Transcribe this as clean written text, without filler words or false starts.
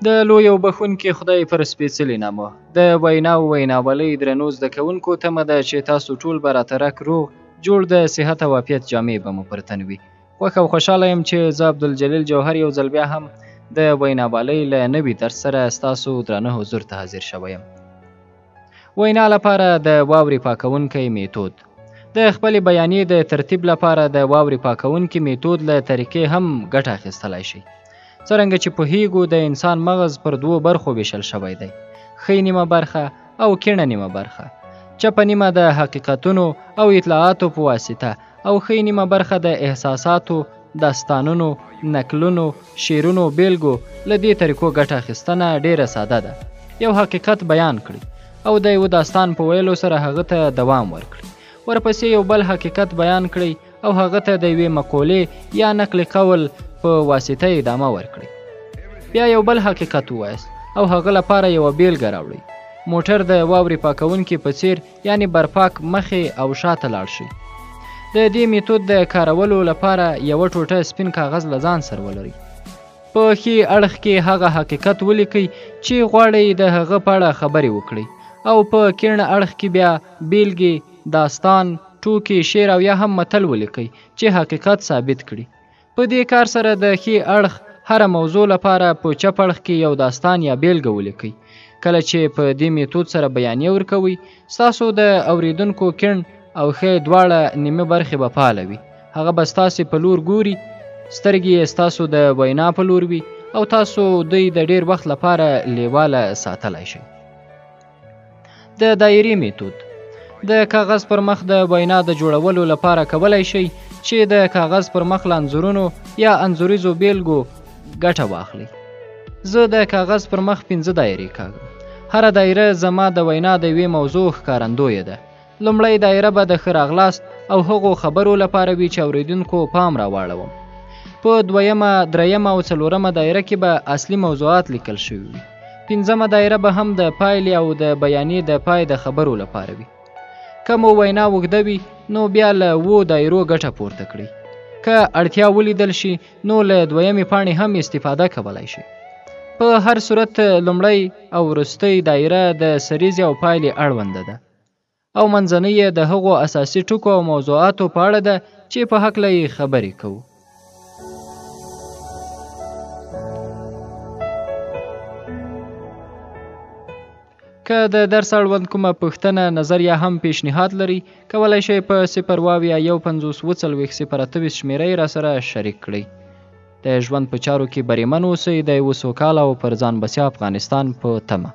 د لوی او بخښونکي خدای پر سپېڅلي نامه د ویناو ویناولۍ درنو زده کوونکو تمه ده چې تاسو ټول به راترک روغ جوړ د صحت او عافیت جامې به مو پر تن وي. خوښ او خوشحاله یم چې زه عبدالجلیل جوهر یو ځل بیا هم د ویناوالۍ له نوي درس سره ستاسو درانه حضور ته حاضر شوی یم. وینا لپاره د واورې پاکونکی میتود. د خپلې بیانیې د ترتیب لپاره د واورې پاکونکي میتود له طریقې هم ګټه اخیستلی شئ. څرنګه چې پوهیږو د انسان مغز پر دوو برخو ویشل شوی دی، ښی نیمه برخه او کیڼه نیمه برخه. چپه نیمه د حقیقتونو او اطلاعاتو په واسطه او ښی نیمه برخه د احساساتو، داستانونو، نکلونو، شعرونو، بیلګو. له دې طریقو ګټه اخیستنه ډیره ساده ده. یو حقیقت بیان کړئ او د یو داستان په ویلو سره هغه ته دوام ورکړئ. ورپسې یو بل حقیقت بیان کړئ او هغه ته د یوې مقولې یا نقل قول په واسطه ادامه ورکړئ. بیا یو بل حقیقت ووایاست او هغه لپاره یوه بیلګه راوړئ. موټر د واورې پاکونکي په څیر یعنی برپاک مخې او شاته لاړ شئ. د دې میتود د کارولو لپاره یوه ټوټه سپین کاغذ له ځان سره ولرئ. په ښي اړخ کې هغه حقیقت ولیکئ چې غواړئ د هغه په اړه خبرې وکړئ او په کیڼ اړخ کې بیا بیلګې، داستان، ټوکې، شعر او یا هم متل ولیکئ چې حقیقت ثابت کړي. په دې کار سره د ښي اړخ هره موضوع لپاره په چپ اړخ کې یو داستان یا بیلګه ولیکئ. کله چې په دې میتود سره بیانیه ورکوئ، ستاسو د اوریدونکو کیڼ او ښی دواړه نیمه برخې به فعاله وي. هغه به ستاسې په لور ګوري، سترګې یې ستاسو د وینا په لور وي او تاسو دوی د ډیر وخت لپاره لیواله ساتلی شئ. د دایرې میتود. د کاغذ پر مخ د وینا د جوړولو لپاره کولی شئ چې د کاغذ پر مخ له انځورونو یا انځوریزو بیلګو ګټه واخلئ. زه د کاغذ پر مخ 5 دایرې کاږم. هره دایره زما د وینا د یوې موضوع ښکارندویه ده. لومړی دایره به د ښه راغلاست او هغو خبرو لپاره وي چې اوریدونکو پام راواړوم. په دویمه، دریمه او څلورمه دایره کې به اصلي موضوعات لیکل شوي وي. 5مه دایره به هم د پایلې او د بیانیې د پای د خبرو لپاره وي. که مو وینا اوږده وي نو بیا له 7 دایرو ګټه پورته کړئ. که اړتیا ولیدل شي نو له دویمې پاڼې هم استفاده کولی شئ. په هر صورت لومړی او وروستۍ دایره د سریزې او پایلې اړونده ده او منځنۍ یې د هغو اساسي ټکو او موضوعاتو په اړه ده چې په هکله یې خبرې کوو. که د درس اړوند کومه پوښتنه، نظر یا هم پیشنهاد لري، کولی شئ په 021504028 شمېره را سره شریک کړئ. د ژوند په چارو کې بریمن اوسئ. د یو سوکاله او پر ځان بسیا افغانستان په تمه.